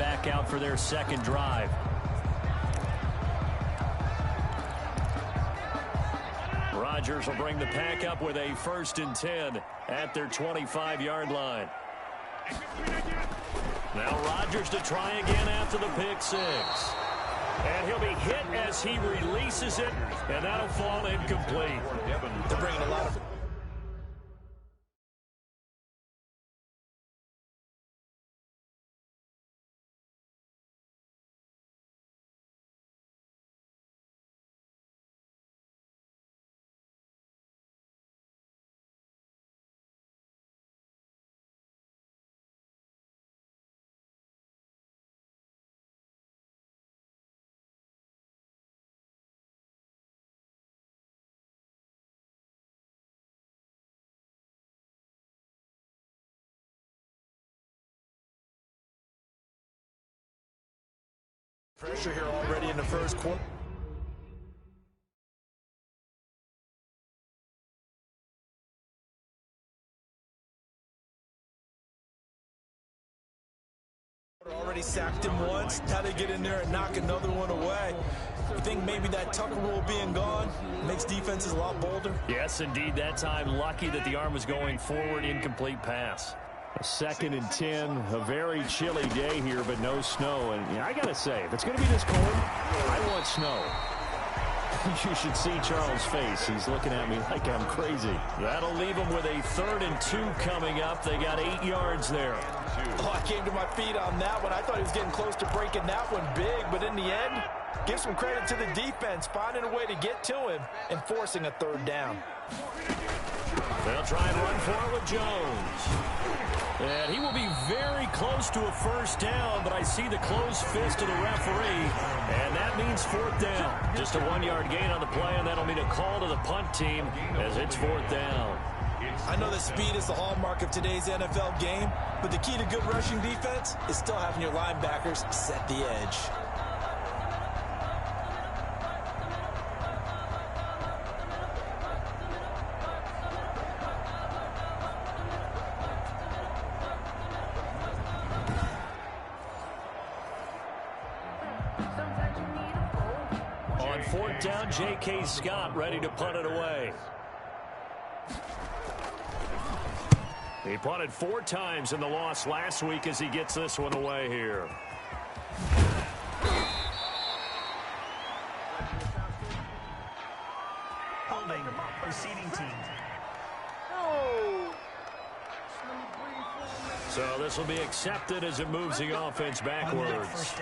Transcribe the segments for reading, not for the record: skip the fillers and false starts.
back out for their second drive. Rodgers will bring the pack up with a 1st and 10 at their 25-yard line. Now Rodgers to try again after the pick six. And he'll be hit as he releases it, and that'll fall incomplete. They're bringing a lot of... Pressure here already in the first quarter. Already sacked him once. Now they get in there and knock another one away. You think maybe that Tucker rule being gone makes defenses a lot bolder? Yes, indeed. That time, lucky that the arm was going forward, incomplete pass. A 2nd and 10, a very chilly day here, but no snow. And I got to say, if it's going to be this cold, I want snow. You should see Charles' face. He's looking at me like I'm crazy. That'll leave him with a 3rd and 2 coming up. They got 8 yards there. Oh, I came to my feet on that one. I thought he was getting close to breaking that one big, but in the end, give some credit to the defense, finding a way to get to him and forcing a 3rd down. They'll try and run for it with Jones. And he will be very close to a 1st down, but I see the closed fist of the referee, and that means 4th down. Just a 1-yard gain on the play, and that'll mean a call to the punt team as it's 4th down. I know that speed is the hallmark of today's NFL game, but the key to good rushing defense is still having your linebackers set the edge. On 4th down, J.K. Scott ready to punt it away. He punted 4 times in the loss last week as he gets this one away here. Holding, receiving team. So this will be accepted as it moves the offense backwards.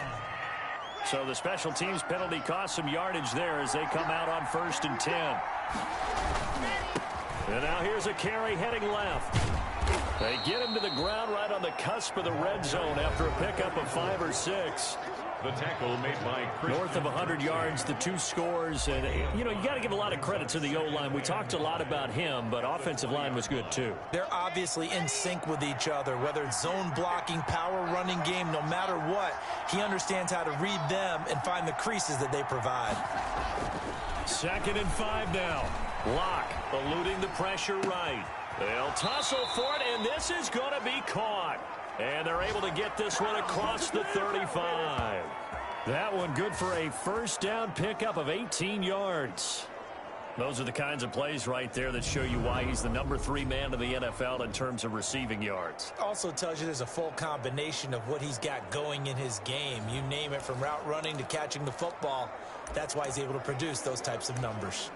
So the special teams penalty cost some yardage there as they come out on 1st and 10. And now here's a carry heading left. They get him to the ground right on the cusp of the red zone after a pickup of 5 or 6. The tackle made by North of 100 yards, the 2 scores. And, you know, you got to give a lot of credit to the O-line. We talked a lot about him, but offensive line was good, too. They're obviously in sync with each other, whether it's zone blocking, power running game, no matter what. He understands how to read them and find the creases that they provide. 2nd and 5 now. Locke eluding the pressure right. They'll tussle for it, and this is going to be caught. And they're able to get this one across the 35. That one good for a 1st down pickup of 18 yards. Those are the kinds of plays right there that show you why he's the number 3 man in the NFL in terms of receiving yards. Also tells you there's a full combination of what he's got going in his game. You name it, from route running to catching the football. That's why he's able to produce those types of numbers.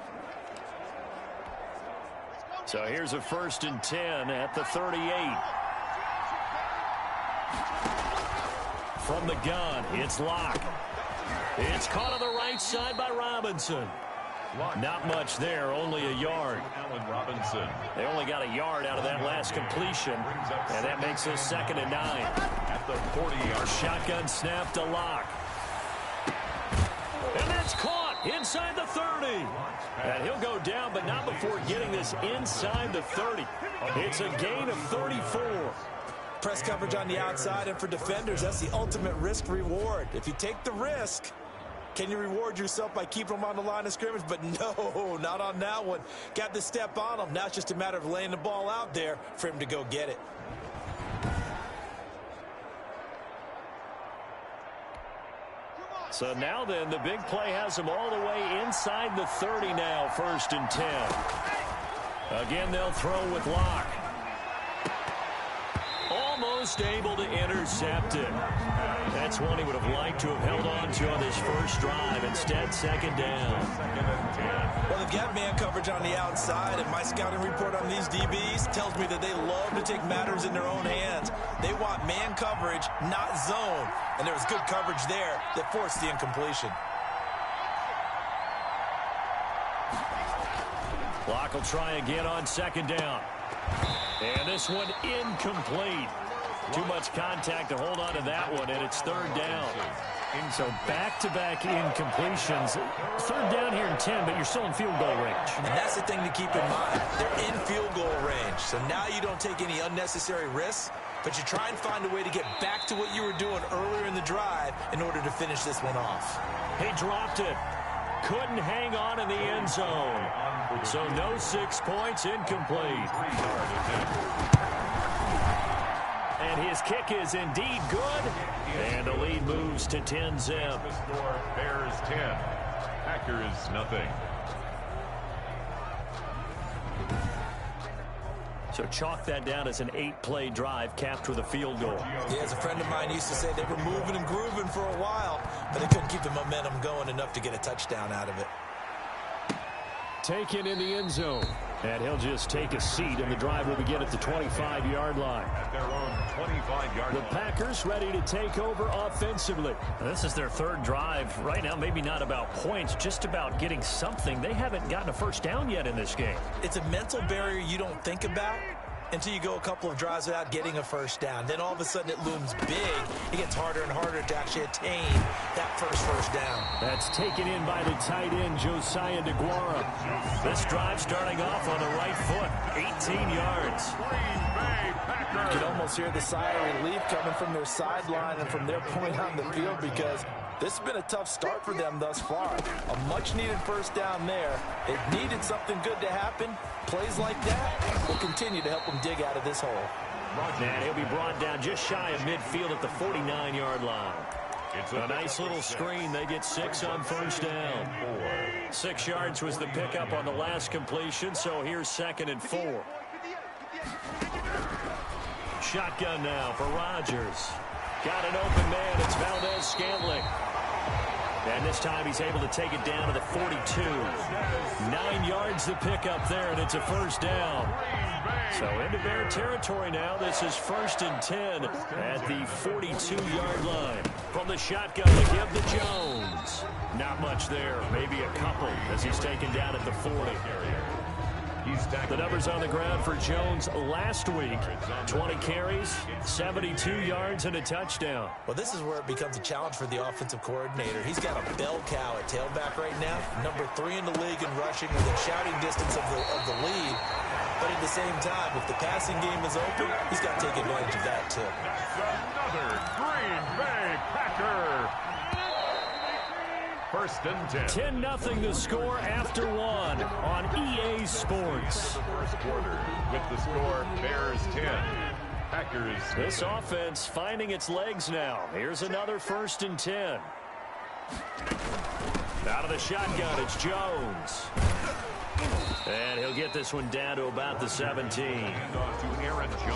So here's a 1st and 10 at the 38. From the gun, it's Locke. It's caught on the right side by Robinson. Not much there, only a yard. Allen Robinson. They only got a yard out of that last completion, and that makes this 2nd and 9. At the 40-yard shotgun snap to Locke. And that's caught inside the 30. And he'll go down, but not before getting this inside the 30. It's a gain of 34. Press coverage on the outside, and for defenders, that's the ultimate risk-reward. If you take the risk, can you reward yourself by keeping them on the line of scrimmage? But no, not on that one. Got the step on him. Now it's just a matter of laying the ball out there for him to go get it. So now then, the big play has them all the way inside the 30 now, 1st and 10. Again, they'll throw with Locke. Almost able to intercept it. That's one he would have liked to have held on to on this first drive. Instead, 2nd down. Well, they've got man coverage on the outside, and my scouting report on these DBs tells me that they love to take matters in their own hands. They want man coverage, not zone. And there was good coverage there that forced the incompletion. Locke will try again on 2nd down. And this one incomplete. Too much contact to hold on to that one, and it's 3rd down. So back-to-back incompletions. 3rd down here in 10, but you're still in field goal range. And that's the thing to keep in mind. They're in field goal range. So now you don't take any unnecessary risks, but you try and find a way to get back to what you were doing earlier in the drive in order to finish this one off. He dropped it. Couldn't hang on in the end zone. So no 6 points, incomplete. And his kick is indeed good. And the lead moves to 10-zip. The score, Bears 10, Packers nothing. So chalk that down as an 8-play drive capped with a field goal. Yeah, as a friend of mine used to say, they were moving and grooving for a while, but they couldn't keep the momentum going enough to get a touchdown out of it. Taken in the end zone. And he'll just take a seat, and the drive will begin at the 25-yard line. At their own 25-yard line. The Packers ready to take over offensively. This is their 3rd drive. Right now, maybe not about points, just about getting something. They haven't gotten a first down yet in this game. It's a mental barrier you don't think about until you go a couple of drives without getting a first down. Then all of a sudden it looms big. It gets harder and harder to actually attain that first down. That's taken in by the tight end, Josiah DeGuara. This drive starting off on the right foot, 18 yards. You can almost hear the sigh of relief coming from their sideline and from their point on the field, because this has been a tough start for them thus far. A much-needed first down there. They've needed something good to happen. Plays like that will continue to help them dig out of this hole. And he'll be brought down just shy of midfield at the 49-yard line. It's a nice little screen. They get 6 on first down. 6 yards was the pickup on the last completion, so here's 2nd and 4. Shotgun now for Rodgers. Got an open man. It's Valdez-Scantling. And this time he's able to take it down to the 42. 9 yards the pickup there, and it's a first down. So into Bear territory now. This is 1st and 10 at the 42-yard line. From the shotgun to give to Jones. Not much there. Maybe a couple as he's taken down at the 40. The numbers on the ground for Jones last week. 20 carries, 72 yards, and a touchdown. Well, this is where it becomes a challenge for the offensive coordinator. He's got a bell cow at tailback right now. Number 3 in the league in rushing within shouting distance of the lead. But at the same time, if the passing game is open, he's got to take advantage of that, too. Another Green Bay Packer. 1st and 10. 10-0 the score after 1 on EA Sports. First quarter with the score Bears 10, Packers. This offense finding its legs now. Here's another 1st and 10. Out of the shotgun, it's Jones. And he'll get this one down to about the 17.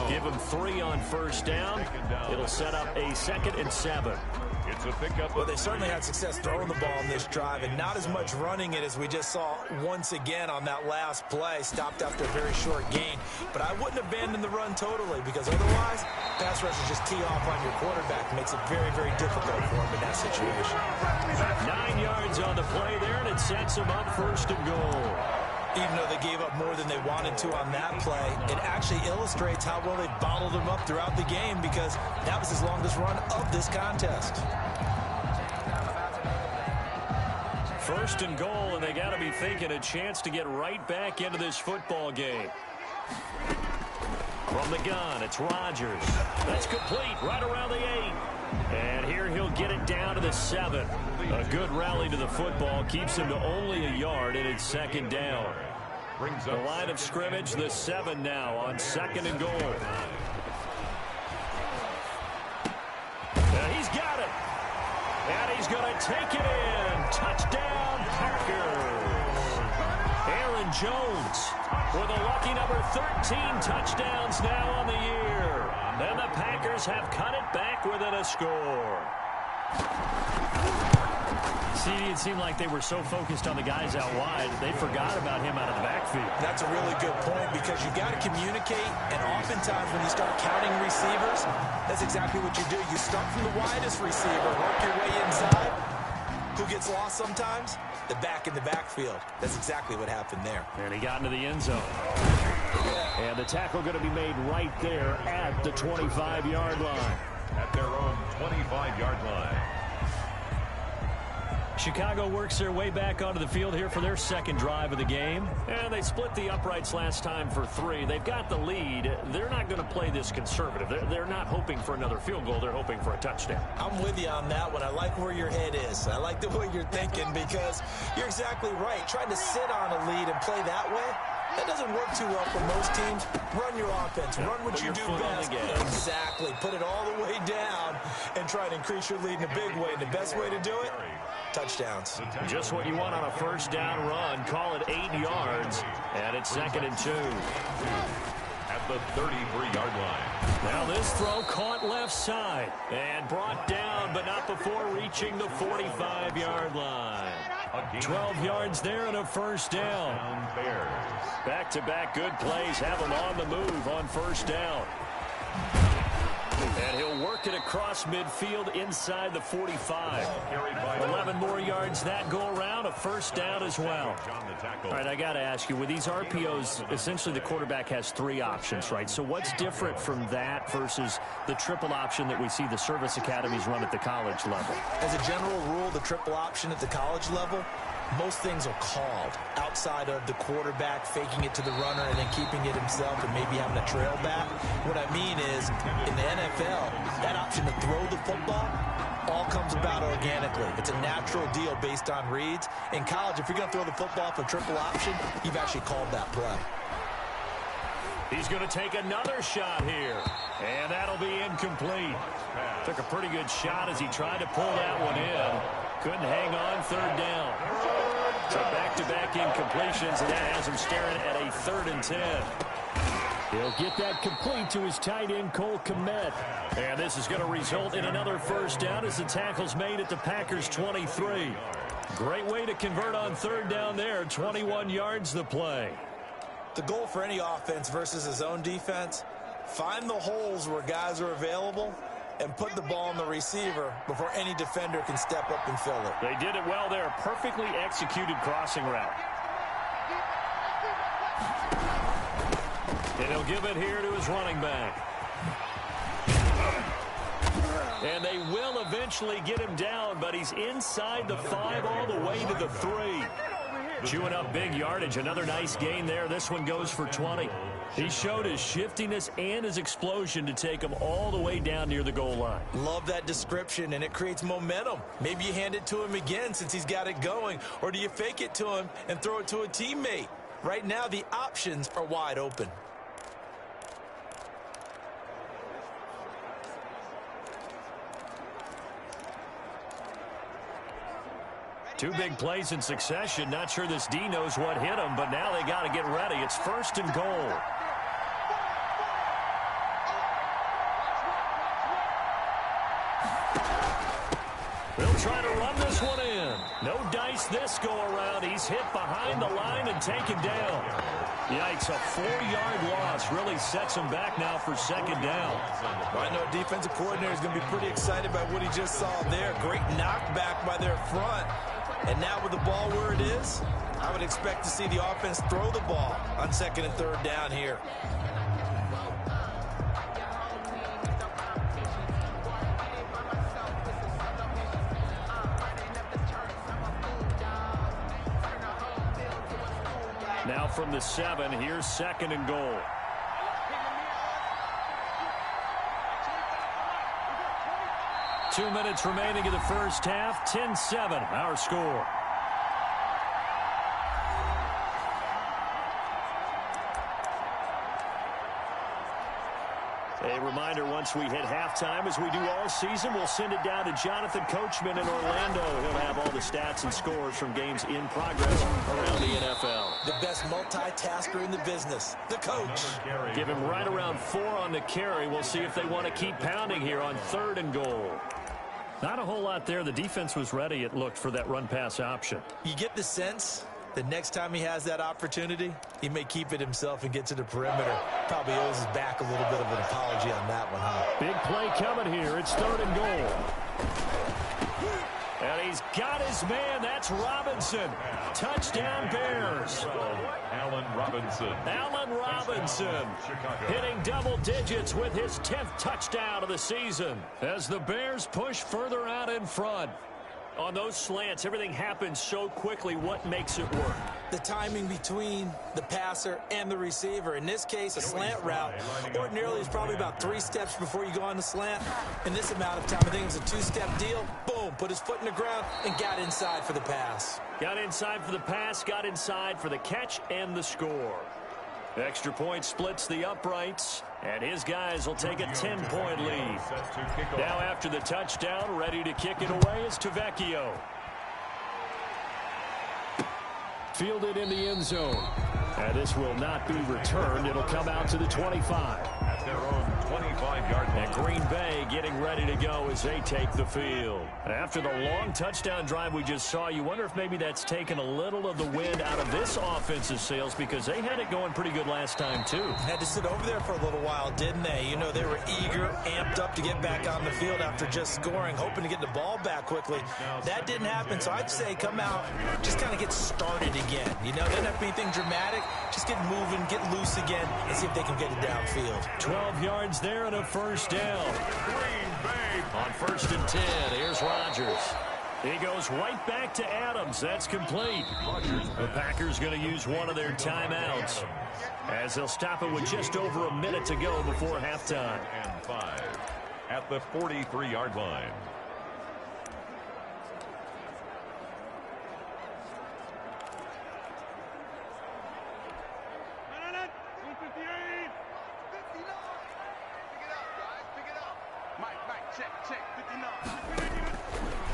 Give him 3 on first down. It'll set up a 2nd and 7. It's a pickup. Well, they certainly had success throwing the ball in this drive, and not as much running it as we just saw once again on that last play. Stopped after a very short gain. But I wouldn't abandon the run totally, because otherwise, pass rushers just tee off on your quarterback. Makes it very, very difficult for him in that situation. 9 yards on the play there, and it sets him up 1st and goal. Even though they gave up more than they wanted to on that play, it actually illustrates how well they bottled him up throughout the game, because that was his longest run of this contest. 1st and goal, and they got to be thinking a chance to get right back into this football game. From the gun, it's Rodgers. That's complete, right around the 8. And here he'll get it down to the 7. A good rally to the football keeps him to only a yard, and it's 2nd down. The line of scrimmage, the 7 now on 2nd and goal. He's got it. And he's he's going to take it in. Touchdown, Packers. Aaron Jones with a lucky number 13 touchdowns now on the year. And the Packers have cut it back within a score. See, it seemed like they were so focused on the guys out wide, they forgot about him out of the backfield. That's a really good point because you got to communicate, and oftentimes when you start counting receivers, that's exactly what you do. You start from the widest receiver, work your way inside. Who gets lost sometimes? The back in the backfield. That's exactly what happened there. And he got into the end zone. And the tackle going to be made right there at the 25-yard line. At their own 25-yard line. Chicago works their way back onto the field here for their second drive of the game. And they split the uprights last time for 3. They've got the lead. They're not going to play this conservative. They're not hoping for another field goal. They're hoping for a touchdown. I'm with you on that one. I like where your head is. I like the way you're thinking because you're exactly right. Trying to sit on a lead and play that way, that doesn't work too well for most teams. Run your offense. Run what you do best. Exactly. Put it all the way down and try to increase your lead in a big way. And the best way to do it? Touchdowns. Just what you want on a first down run. Call it 8 yards. And it's 2nd and 2. At the 33-yard line. Now this throw caught left side. And brought down, but not before reaching the 45-yard line. 12 yards there and a first down. Back-to-back good plays have them on the move on first down. And he'll work it across midfield inside the 45. 11 more yards that go around, a first down as well. All right, I got to ask you, with these RPOs, essentially the quarterback has 3 options, right? So what's different from that versus the triple option that we see the service academies run at the college level? As a general rule, the triple option at the college level, most things are called outside of the quarterback faking it to the runner and then keeping it himself and maybe having a trail back. What I mean is, in the NFL, that option to throw the football all comes about organically. It's a natural deal based on reads. In college, if you're going to throw the football for triple option, you've actually called that play. He's going to take another shot here, and that'll be incomplete. Took a pretty good shot as he tried to pull that one in. Couldn't hang on, 3rd down. So back-to-back incompletions, and that has him staring at a 3rd and 10. He'll get that complete to his tight end, Cole Kmet. And this is going to result in another first down as the tackle's made at the Packers' 23. Great way to convert on 3rd down there. 21 yards the play. The goal for any offense versus his own defense, find the holes where guys are available and put the ball on the receiver before any defender can step up and fill it. They did it well there. Perfectly executed crossing route. And he'll give it here to his running back. And they will eventually get him down, but he's inside the 5 all the way to the 3. Chewing up big yardage. Another nice gain there. This one goes for 20. He showed his shiftiness and his explosion to take him all the way down near the goal line. Love that description, and it creates momentum. Maybe you hand it to him again since he's got it going, or do you fake it to him and throw it to a teammate? Right now, the options are wide open. Two big plays in succession. Not sure this D knows what hit him, but now they got to get ready. It's 1st and goal. They'll try to run this one in. No dice this go around. He's hit behind the line and taken down. Yikes, a 4-yard loss really sets him back now for 2nd down. Well, I know defensive coordinator is going to be pretty excited by what he just saw there. Great knockback by their front. And now with the ball where it is, I would expect to see the offense throw the ball on 2nd and 3rd down here. Now from the 7, here's 2nd and goal. Two minutes remaining in the first half. 10-7, our score. A reminder once once we hit halftime, as we do all season, we'll send it down to Jonathan Coachman in Orlando. He'll have all the stats and scores from games in progress around the NFL. The best multitasker in the business, the coach. Give him right around 4 on the carry. We'll see if they want to keep pounding here on 3rd and goal. Not a whole lot there. The defense was ready, it looked, for that run-pass option. You get the sense the next time he has that opportunity, he may keep it himself and get to the perimeter. Probably owes his back a little bit of an apology on that one, huh? Big play coming here. It's 3rd and goal. And he's got his man. That's Robinson. Touchdown, Bears. Allen Robinson. Allen Robinson hitting double digits with his 10th touchdown of the season as the Bears push further out in front. On those slants, everything happens so quickly. What makes it work? The timing between the passer and the receiver. In this case, a slant route ordinarily is probably about 3 steps before you go on the slant. In this amount of time, I think it was a 2-step deal. Boom, put his foot in the ground and got inside for the pass. Got inside for the pass, got inside for the catch and the score. Extra point splits the uprights, and his guys will take a 10-point lead. Now after the touchdown, ready to kick it away is Tavecchio. Fielded in the end zone. And this will not be returned. It'll come out to the 25. At their own 25-yard line. And Green Bay getting ready to go as they take the field. After the long touchdown drive we just saw, you wonder if maybe that's taken a little of the wind out of this offensive sails, because they had it going pretty good last time, too. Had to sit over there for a little while, didn't they? You know, they were eager, amped up to get back on the field after just scoring, hoping to get the ball back quickly. That didn't happen, so I'd say come out, just kind of get started again. You know, doesn't have to be anything dramatic. Just get moving, get loose again, and see if they can get it downfield. 12 yards there and a first down. Green Bay. On 1st and 10, here's Rodgers. He goes right back to Adams. That's complete. The Packers going to use one of their timeouts as they'll stop it with just over a minute to go before halftime. And 5 at the 43-yard line.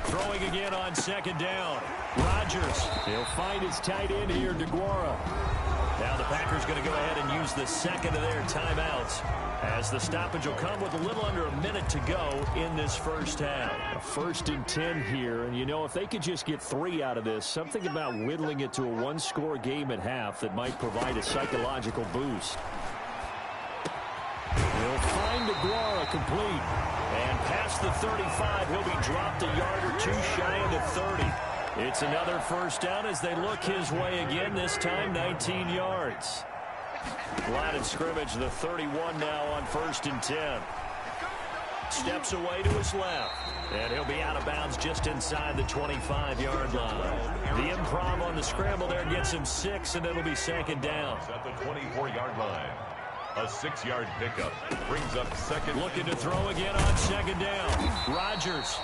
Throwing again on 2nd down. Rodgers. He'll find his tight end here, DeGuara. Now the Packers going to go ahead and use the second of their timeouts, as the stoppage will come with a little under a minute to go in this first half. A 1st and 10 here, and you know, if they could just get 3 out of this, something about whittling it to a 1-score game at half that might provide a psychological boost. He'll find DeGuara complete. And past the 35, he'll be dropped a yard or 2 shy of the 30. It's another first down as they look his way again, this time 19 yards. Line of scrimmage, the 31 now on 1st and 10. Steps away to his left. And he'll be out of bounds just inside the 25-yard line. The improv on the scramble there gets him 6, and it'll be 2nd down. At the 24-yard line. A 6-yard pickup brings up 2nd. Looking to throw again on 2nd down. Rodgers.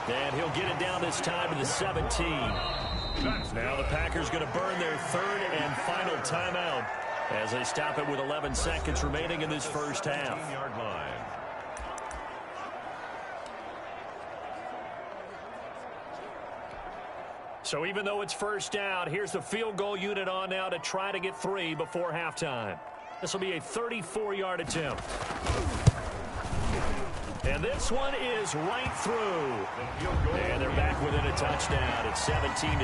And he'll get it down this time to the 17. Now the Packers going to burn their 3rd and final timeout as they stop it with 11 seconds remaining in this first half. 15-yard line. So even though it's first down, here's the field goal unit on now to try to get 3 before halftime. This will be a 34-yard attempt. And this one is right through. And they're back within a touchdown. It's 17-10.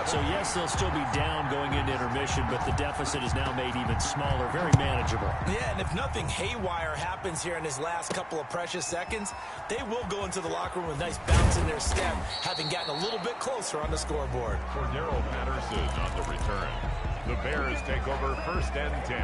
So, yes, they'll still be down going into intermission, but the deficit is now made even smaller, very manageable. Yeah, and if nothing haywire happens here in his last couple of precious seconds, they will go into the locker room with a nice bounce in their step, having gotten a little bit closer on the scoreboard. Cordero Patterson on the return. The Bears take over 1st and 10.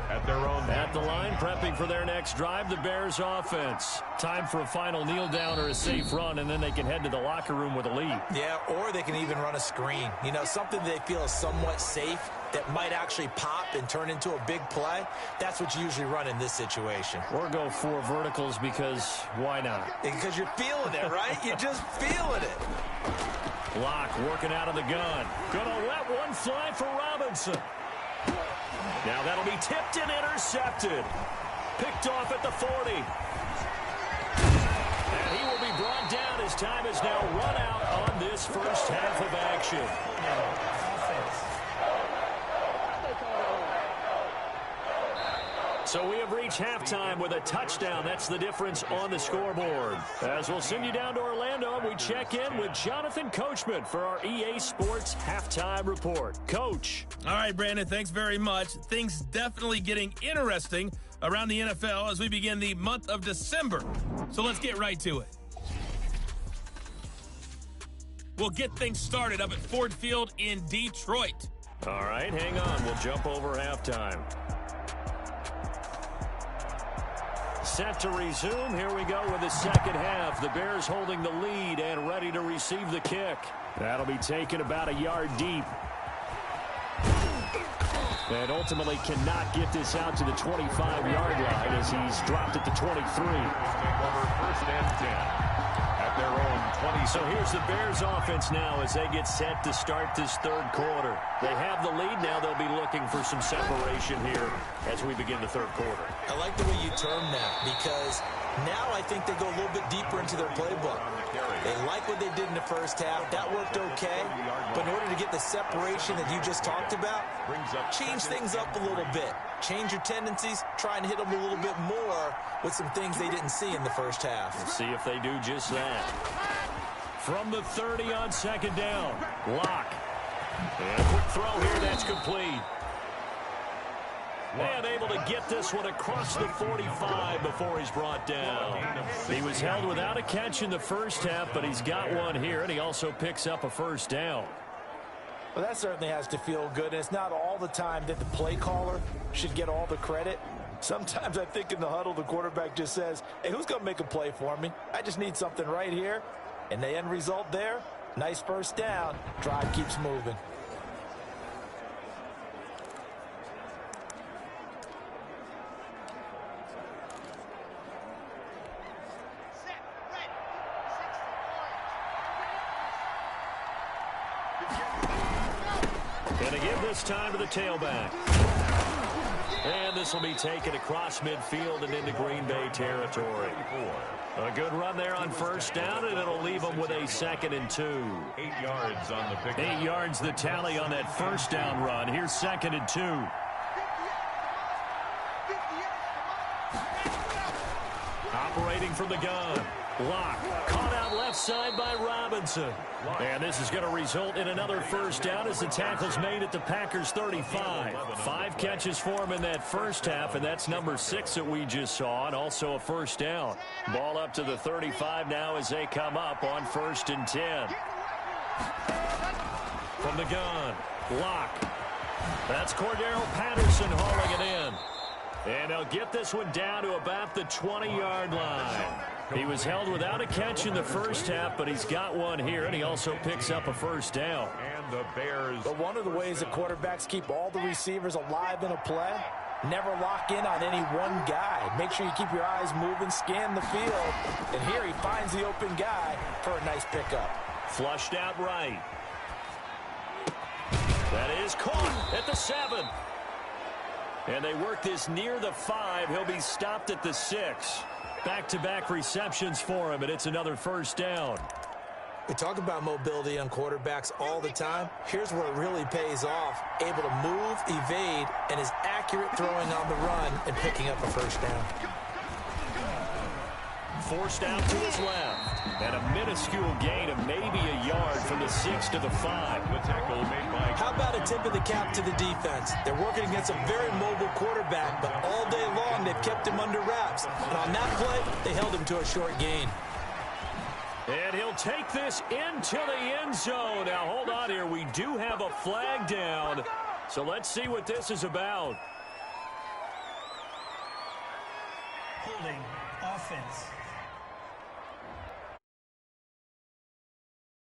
At their own. At the line, prepping for their next drive, the Bears offense. Time for a final kneel down or a safe run, and then they can head to the locker room with a lead. Yeah, or they can even run a screen. You know, something they feel is somewhat safe that might actually pop and turn into a big play. That's what you usually run in this situation. Or go 4 verticals, because why not? Because you're feeling it, right? You're just feeling it. Locke working out of the gun. Gonna let one fly for Robinson. Now that'll be tipped and intercepted. Picked off at the 40. And he will be brought down as time is now run out on this first half of action. So we have reached halftime with a touchdown. That's the difference on the scoreboard. As we'll send you down to Orlando, we check in with Jonathan Coachman for our EA Sports Halftime Report. Coach. All right, Brandon, thanks very much. Things definitely getting interesting around the NFL as we begin the month of December. So let's get right to it. We'll get things started up at Ford Field in Detroit. All right, hang on. We'll jump over halftime. Set to resume. Here we go with the second half. The Bears holding the lead and ready to receive the kick. That'll be taken about a yard deep. And ultimately cannot get this out to the 25-yard line as he's dropped at the 23. Take over first and 10 at their own 20. So here's the Bears offense now as they get set to start this third quarter. They have the lead now. They'll be looking for some separation here as we begin the third quarter. I like the way you term that because now I think they go a little bit deeper into their playbook. They like what they did in the first half. That worked okay. But in order to get the separation that you just talked about, change things up a little bit. Change your tendencies. Try and hit them a little bit more with some things they didn't see in the first half. Let's see if they do just that. From the 30 on second down. Lock. And a quick throw here. That's complete. And able to get this one across the 45 before he's brought down. He was held without a catch in the first half, but he's got one here, and he also picks up a first down. Well, that certainly has to feel good, and it's not all the time that the play caller should get all the credit. Sometimes I think in the huddle, the quarterback just says, hey, who's going to make a play for me? I just need something right here. And the end result there, nice first down. Drive keeps moving. Going to give this time to the tailback. And this will be taken across midfield and into Green Bay territory. A good run there on first down, and it'll leave them with a 2nd and 2. 8 yards on the pick. 8 yards the tally on that first down run. Here's 2nd and 2. Operating from the gun. Lock. Caught out left side by Robinson. And this is going to result in another first down as the tackle's made at the Packers 35. 5 catches for him in that first half, and that's number 6 that we just saw, and also a first down. Ball up to the 35 now as they come up on 1st and 10. From the gun. Lock. That's Cordero Patterson hauling it in. And they'll get this one down to about the 20-yard line. He was held without a catch in the first half, but he's got one here, and he also picks up a first down. And the Bears. But one of the ways that quarterbacks keep all the receivers alive in a play, never lock in on any one guy. Make sure you keep your eyes moving, scan the field. And here he finds the open guy for a nice pickup. Flushed out right. That is caught at the 7. And they work this near the 5. He'll be stopped at the 6. Back-to-back receptions for him, and it's another first down. We talk about mobility on quarterbacks all the time. Here's where it really pays off. Able to move, evade, and is accurate throwing on the run and picking up a first down. Forced out to his left. And a minuscule gain of maybe a yard from the 6 to the 5. The tackle made by. How about a tip of the cap to the defense? They're working against a very mobile quarterback, but all day long they've kept him under wraps. And on that play, they held him to a short gain. And he'll take this into the end zone. Now, hold on here. We do have a flag down. So let's see what this is about. Holding offense.